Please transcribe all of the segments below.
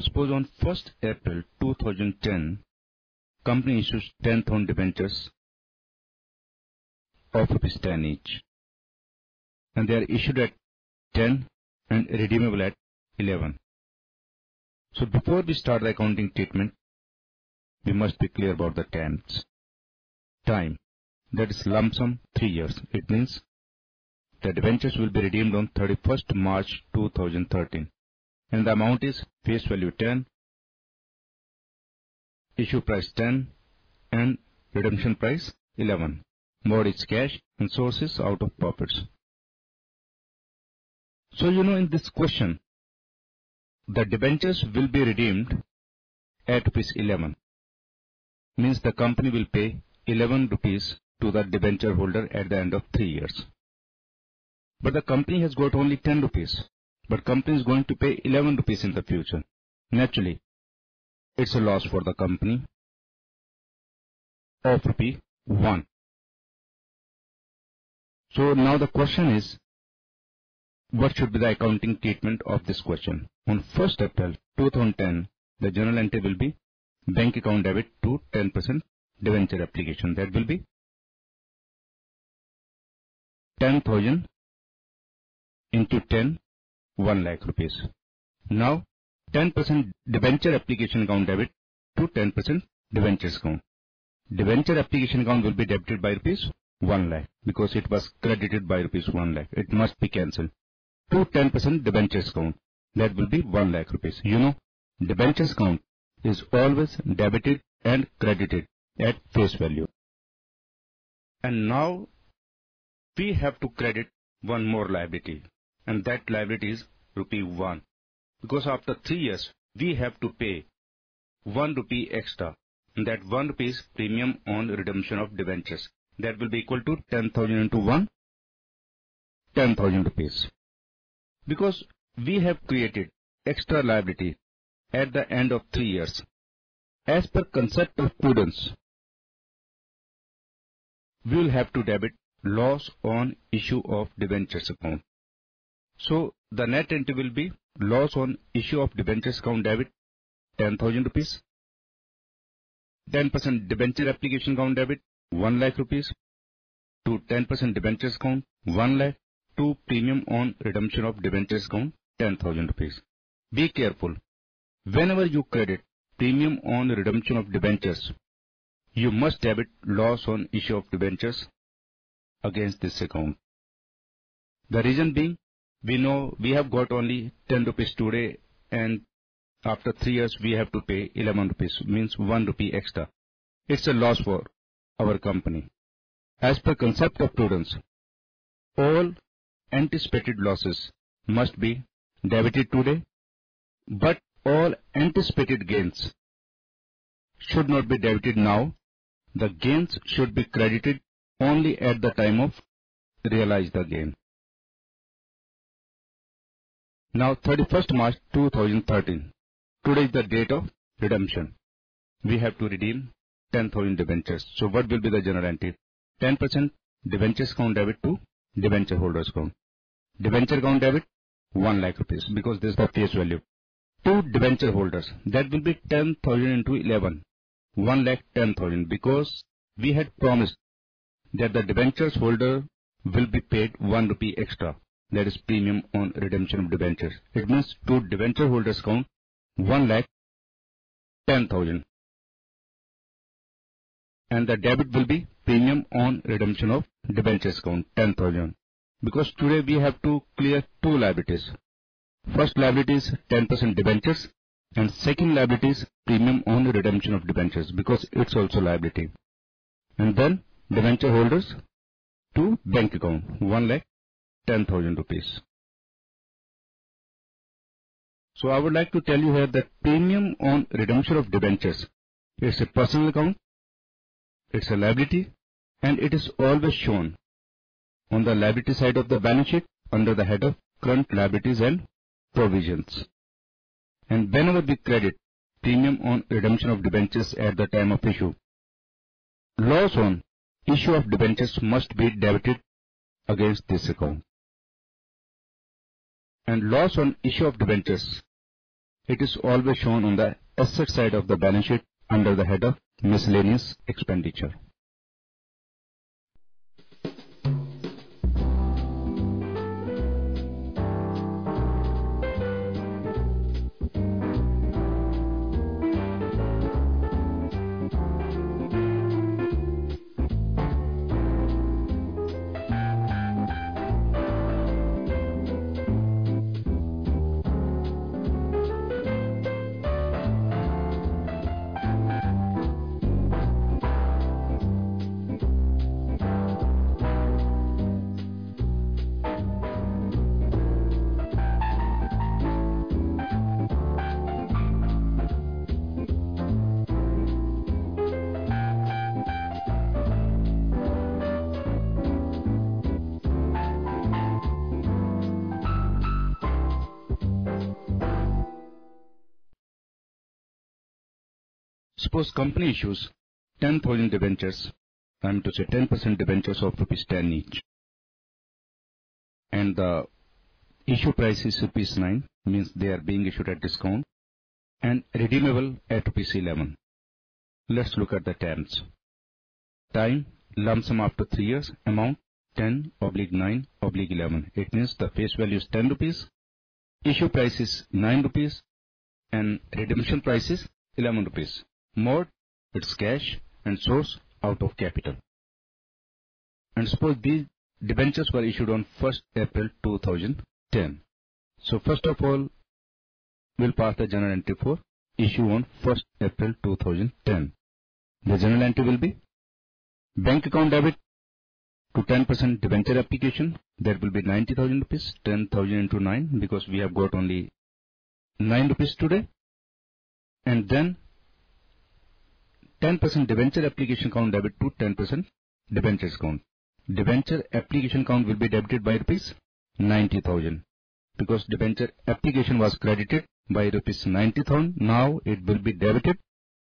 Suppose on 1st April 2010, company issues 10,000 debentures of ₹10 each, and they are issued at 10 and redeemable at 11. So before we start the accounting treatment, we must be clear about the time. That is lump sum 3 years. It means the debentures will be redeemed on 31st March 2013. And the amount is face value 10, issue price 10, and redemption price 11. Mode is cash and sources out of profits. So in this question, the debentures will be redeemed at ₹11. Means the company will pay 11 rupees to the debenture holder at the end of 3 years. But the company has got only 10 rupees. But company is going to pay 11 rupees in the future. Naturally, it's a loss for the company of ₹1. So now the question is, what should be the accounting treatment of this question? On 1st April 2010, the journal entry will be bank account debit to 10% debenture application. That will be 10,000 into 10, 1 lakh rupees. Now 10% debenture application account debit to 10% debentures account. Debenture application account will be debited by ₹1 lakh because it was credited by ₹1 lakh. It must be cancelled. To 10% debentures account, that will be 1 lakh rupees. Debentures account is always debited and credited at face value. And now we have to credit one more liability, and that liability is ₹1. Because after 3 years, we have to pay ₹1 extra, and that ₹1 is premium on redemption of debentures. That will be equal to 10,000 into 1, 10,000 rupees. Because we have created extra liability at the end of 3 years. As per concept of prudence, we will have to debit loss on issue of debentures account. So the net entry will be loss on issue of debentures account debit 10,000 rupees, 10% debenture application account debit 1 lakh rupees, to 10% debentures account 1 lakh, to premium on redemption of debentures account 10,000 rupees. Be careful. Whenever you credit premium on redemption of debentures, you must debit loss on issue of debentures against this account. The reason being, we know we have got only 10 rupees today, and after 3 years we have to pay 11 rupees, means ₹1 extra. It's a loss for our company. As per concept of prudence, all anticipated losses must be debited today, but all anticipated gains should not be debited now. The gains should be credited only at the time of realize the gain. Now 31st March 2013. Today is the date of redemption. We have to redeem 10,000 debentures. So what will be the journal entry? 10% debentures account debit to debenture holders account. Debenture account debit 1 lakh rupees because this is the face value. To debenture holders, that will be 10,000 into 11. 1 lakh 10,000 because we had promised that the debentures holder will be paid ₹1 extra. That is premium on redemption of debentures. It means to debenture holders account 1 lakh 10,000. And the debit will be premium on redemption of debentures account 10,000. Because today we have to clear 2 liabilities. First liability is 10% debentures, and second liability is premium on redemption of debentures because it's also liability. And then debenture holders to bank account 1 lakh 10,000 rupees. So I would like to tell you here that premium on redemption of debentures, it's a personal account, it's a liability, and it is always shown on the liability side of the balance sheet under the head of current liabilities and provisions. And whenever we credit premium on redemption of debentures at the time of issue, loss on issue of debentures must be debited against this account. And loss on issue of debentures it is always shown on the asset side of the balance sheet under the head of miscellaneous expenditure. Suppose company issues 10,000 debentures, I am to say 10% debentures of rupees 10 each. And the issue price is rupees 9, means they are being issued at discount, and redeemable at rupees 11. Let's look at the terms. Time, lump sum after 3 years, amount 10/9/11. It means the face value is 10 rupees, issue price is 9 rupees, and redemption price is 11 rupees. Mode, it's cash, and source out of capital. And suppose these debentures were issued on 1st April 2010. So first of all, we'll pass the journal entry for issue on 1st April 2010. The journal entry will be bank account debit to 10% debenture application. That will be 90,000 rupees, 10,000 into 9, because we have got only 9 rupees today. And then 10% debenture application count debit to 10% debentures count. Debenture application count will be debited by rupees 90,000, because debenture application was credited by rupees 90,000. Now it will be debited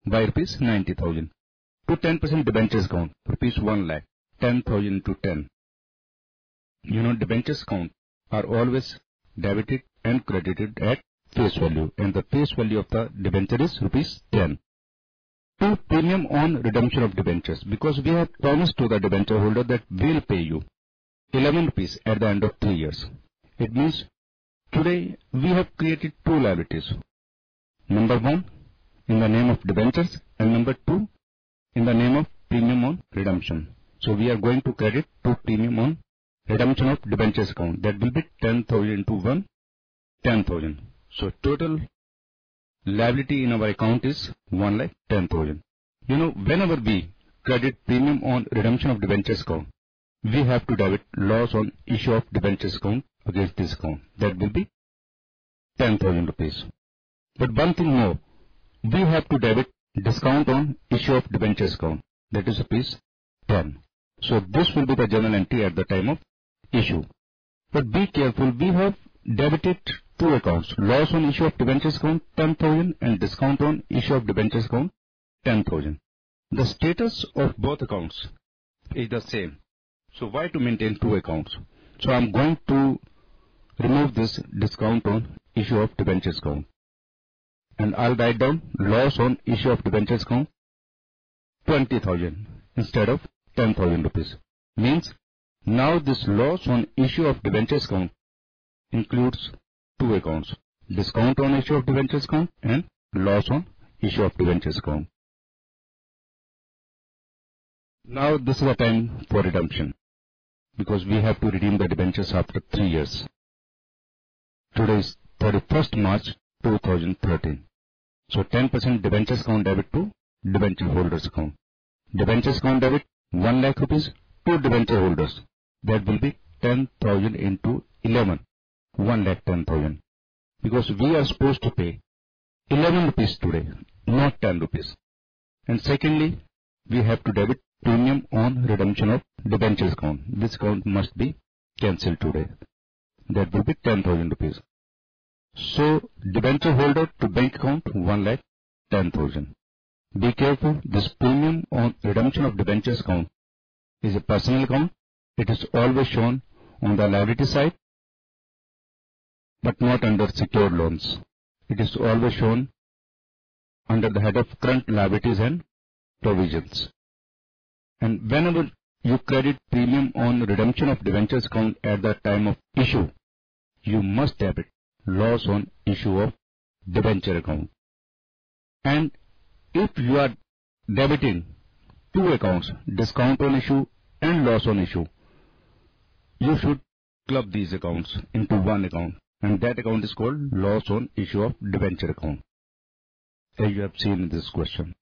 by rupees 90,000. To 10% debentures count, rupees 1 lakh, 10,000 to 10. You know, debentures count are always debited and credited at face value, and the face value of the debenture is rupees 10. To premium on redemption of debentures, because we have promised to the debenture holder that we will pay you 11 rupees at the end of 3 years. It means today we have created two liabilities. Number 1 in the name of debentures, and number 2 in the name of premium on redemption. So we are going to credit to premium on redemption of debentures account. That will be 10,000 into 1, 10,000. So total liability in our account is 1,10,000. You know, whenever we credit premium on redemption of debentures account, we have to debit loss on issue of debentures account against this account. That will be 10,000 rupees. But one thing more, we have to debit discount on issue of debentures account. That is rupees 10. So this will be the journal entry at the time of issue. But be careful, we have debited two accounts, loss on issue of debentures account 10,000 and discount on issue of debentures account 10,000. The status of both accounts is the same. So why to maintain two accounts? So I am going to remove this discount on issue of debentures account, and I'll write down loss on issue of debentures account 20,000 instead of 10,000 rupees. Means now this loss on issue of debentures account includes two accounts, discount on issue of debentures account and loss on issue of debentures account. Now this is the time for redemption, because we have to redeem the debentures after 3 years. Today is 31st March 2013. So 10% debentures account debit to debenture holders account. Debentures account debit 1 lakh rupees to debenture holders. That will be 10,000 into 11. 1,10,000, because we are supposed to pay 11 rupees today, not 10 rupees. And secondly, we have to debit premium on redemption of debentures account. This account must be cancelled today. That will be 10,000 rupees. So debenture holder to bank account 1,10,000. Be careful, this premium on redemption of debentures account is a personal account. It is always shown on the liability side, but not under secured loans. it is always shown under the head of current liabilities and provisions. And whenever you credit premium on redemption of debentures account at the time of issue, you must debit loss on issue of debenture account. And if you are debiting two accounts, discount on issue and loss on issue, you should club these accounts into one account, and that account is called loss on issue of debenture account, as you have seen in this question.